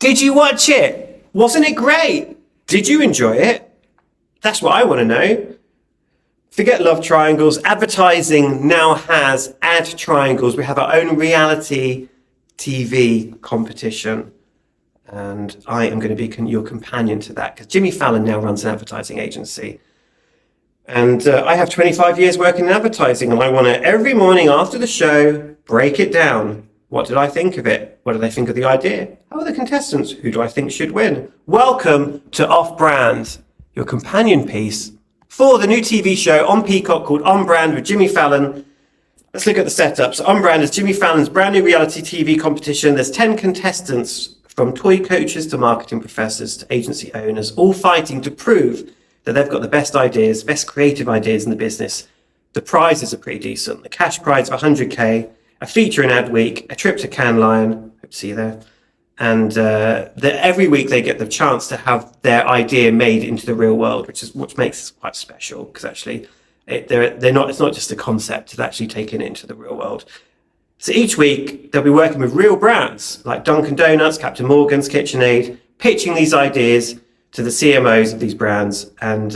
Did you watch it? Wasn't it great? Did you enjoy it? That's what I want to know. Forget love triangles. Advertising now has ad triangles. We have our own reality TV competition. And I am going to be your companion to that because Jimmy Fallon now runs an advertising agency. And I have 25 years working in advertising, and I want to, every morning after the show, break it down. What did I think of it? What did I think of the idea? How are the contestants? Who do I think should win? Welcome to Off Brand, your companion piece for the new TV show on Peacock called On Brand with Jimmy Fallon. Let's look at the setup. So On Brand is Jimmy Fallon's brand new reality TV competition. There's 10 contestants from toy coaches to marketing professors to agency owners, all fighting to prove that they've got the best ideas, best creative ideas in the business. The prizes are pretty decent. The cash prize of 100K, a feature in Adweek, a trip to Cannes Lion, hope to see you there. And every week they get the chance to have their idea made into the real world, which makes it quite special because actually it's not just a concept, it's actually taking it into the real world. So each week they'll be working with real brands like Dunkin Donuts, Captain Morgan's, KitchenAid, pitching these ideas to the CMOs of these brands. And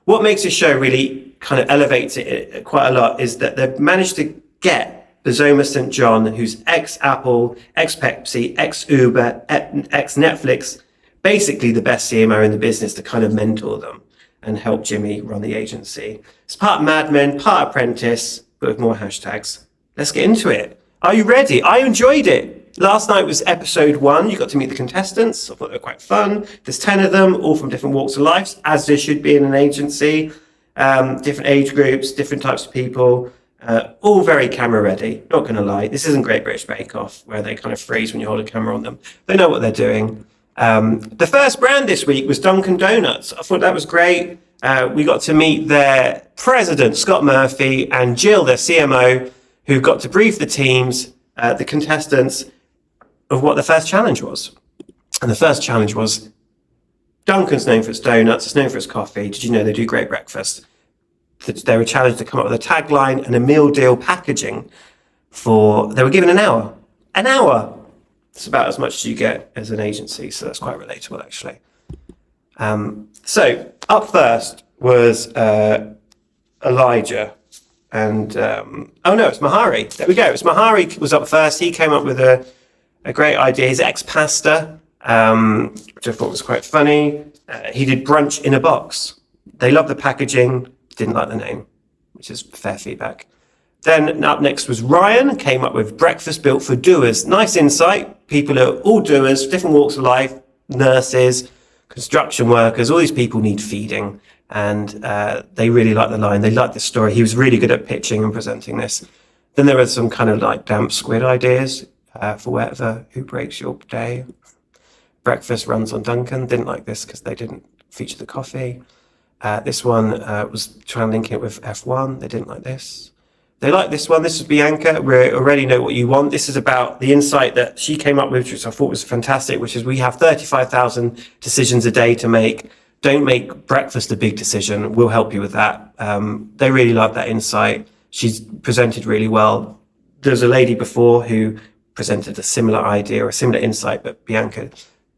what makes this show really kind of elevates it quite a lot is that they've managed to get Bazoma St. John, who's ex-Apple, ex-Pepsi, ex-Uber, ex-Netflix, basically the best CMO in the business to kind of mentor them and help Jimmy run the agency. It's part Mad Men, part Apprentice, but with more hashtags. Let's get into it. Are you ready? I enjoyed it. Last night was episode 1. You got to meet the contestants. I thought they were quite fun. There's 10 of them, all from different walks of life, as there should be in an agency. Different age groups, different types of people. All very camera ready, not going to lie. This isn't Great British Bake Off where they kind of freeze when you hold a camera on them. They know what they're doing. The first brand this week was Dunkin Donuts. I thought that was great. We got to meet their president, Scott Murphy, and Jill, their CMO, who got to brief the teams, the contestants, of what the first challenge was. And the first challenge was Dunkin's known for its donuts, it's known for its coffee. Did you know they do great breakfast? They were challenged to come up with a tagline and a meal deal packaging they were given an hour. An hour! It's about as much as you get as an agency, so that's quite relatable, actually. So, up first was Elijah. And, oh no, it's Mahari. There we go. It's Mahari was up first. He came up with a great idea. His ex-pastor, which I thought was quite funny. He did brunch in a box. They loved the packaging. Didn't like the name, which is fair feedback. Then up next was Ryan, came up with breakfast built for doers. Nice insight. People are all doers, different walks of life, nurses, construction workers, all these people need feeding. And they really liked the line. They liked the story. He was really good at pitching and presenting this. Then there were some kind of like damp squid ideas for whatever, who breaks your day. Breakfast runs on Dunkin. Didn't like this because they didn't feature the coffee. This one was trying to link it with F1. They didn't like this. They liked this one. This is Bianca. We already know what you want. This is about the insight that she came up with, which I thought was fantastic, which is we have 35,000 decisions a day to make. Don't make breakfast a big decision. We'll help you with that. They really liked that insight. She's presented really well. There's a lady before who presented a similar idea or a similar insight, but Bianca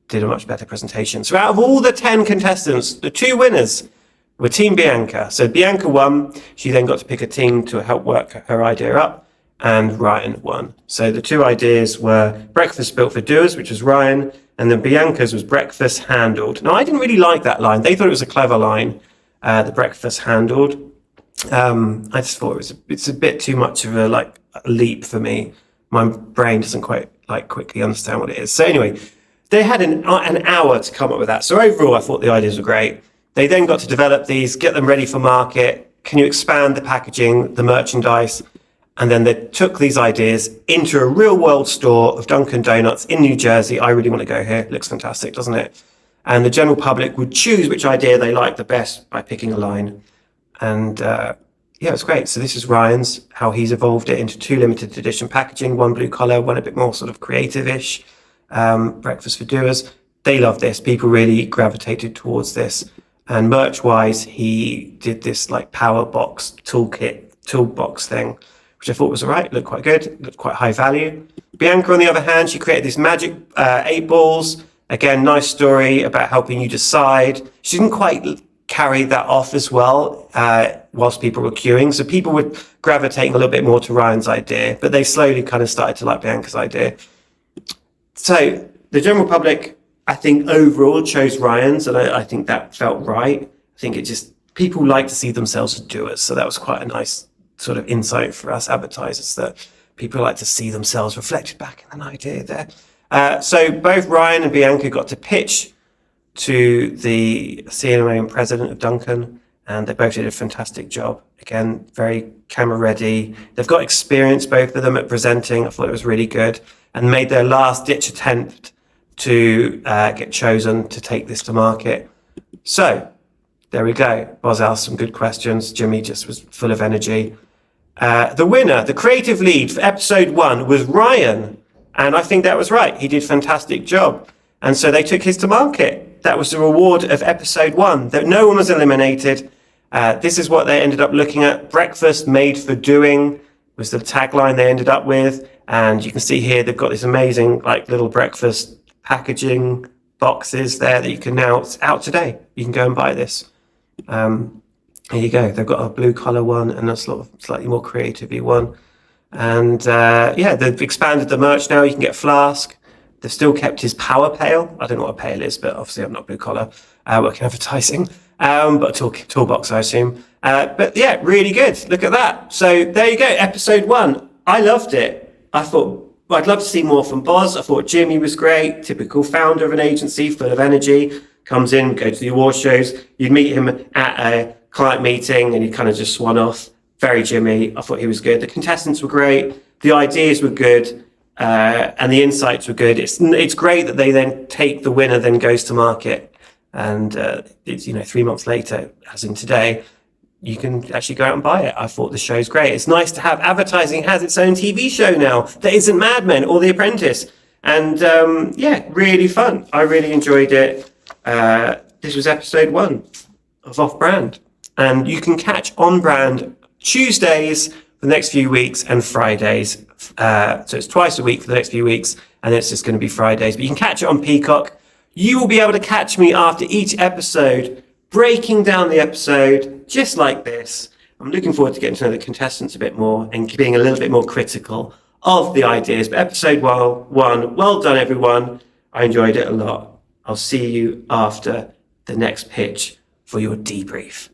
did a much better presentation. So out of all the 10 contestants, the 2 winners were Team Bianca. So Bianca won. She then got to pick a team to help work her idea up, and Ryan won. So the 2 ideas were breakfast built for doers, which was Ryan, and then Bianca's was breakfast handled. Now, I didn't really like that line. They thought it was a clever line, the breakfast handled. I just thought it's a bit too much of a leap for me. My brain doesn't quite quickly understand what it is. So anyway, they had an hour to come up with that. So overall, I thought the ideas were great. They then got to develop these, get them ready for market. Can you expand the packaging, the merchandise? And then they took these ideas into a real world store of Dunkin' Donuts in New Jersey. I really want to go here. Looks fantastic, doesn't it? And the general public would choose which idea they liked the best by picking a line. And yeah, it's great. So this is Ryan's, how he's evolved it into 2 limited edition packaging, 1 blue collar, 1 a bit more sort of creative-ish, breakfast for doers. They love this. People really gravitated towards this. And merch-wise, he did this power box toolbox thing, which I thought was all right. Looked quite good. Looked quite high value. Bianca, on the other hand, she created these magic 8 balls Again, nice story about helping you decide. She didn't quite carry that off as well whilst people were queuing. So people were gravitating a little bit more to Ryan's idea, but they slowly kind of started to like Bianca's idea. So the general public, I think overall chose Ryan's, and I think that felt right. I think it just, people like to see themselves as doers. So that was quite a nice sort of insight for us advertisers, that people like to see themselves reflected back in an idea there. So both Ryan and Bianca got to pitch to the CMO and president of Dunkin, and they both did a fantastic job. Again, very camera ready. They've got experience, both of them, at presenting. I thought it was really good, and made their last ditch attempt to get chosen to take this to market. So there we go. Boz asked some good questions. Jimmy just was full of energy. The winner, the creative lead for episode 1 was Ryan. And I think that was right. He did a fantastic job. And so they took his to market. That was the reward of episode 1. That no one was eliminated. This is what they ended up looking at. Breakfast made for doing was the tagline they ended up with. And you can see here, they've got this amazing like little breakfast packaging boxes there that you can now, it's out today. You can go and buy this. Here you go. They've got a blue collar one and a sort of slightly more creative-y one. And yeah, they've expanded the merch now. You can get a flask. They've still kept his power pail. I don't know what a pail is, but obviously I'm not blue collar, working advertising. But a toolbox, I assume. But yeah, really good. Look at that. So there you go. Episode 1. I loved it. I thought, well, I'd love to see more from Boz. I thought Jimmy was great. Typical founder of an agency, full of energy. Comes in, go to the award shows. You'd meet him at a client meeting and he'd kind of just swan off. Very Jimmy. I thought he was good. The contestants were great. The ideas were good. And the insights were good. It's great that they then take the winner, then goes to market. And it's, 3 months later, as in today, you can actually go out and buy it. I thought the show's great. It's nice to have advertising has its own TV show now that isn't Mad Men or The Apprentice. And yeah, really fun. I really enjoyed it. This was episode 1 of Off Brand. And you can catch On Brand Tuesdays for the next few weeks and Fridays. So it's twice a week for the next few weeks, and it's just going to be Fridays. But you can catch it on Peacock. You will be able to catch me after each episode, breaking down the episode just like this. I'm looking forward to getting to know the contestants a bit more and being a little bit more critical of the ideas. But episode 1, well done, everyone. I enjoyed it a lot. I'll see you after the next pitch for your debrief.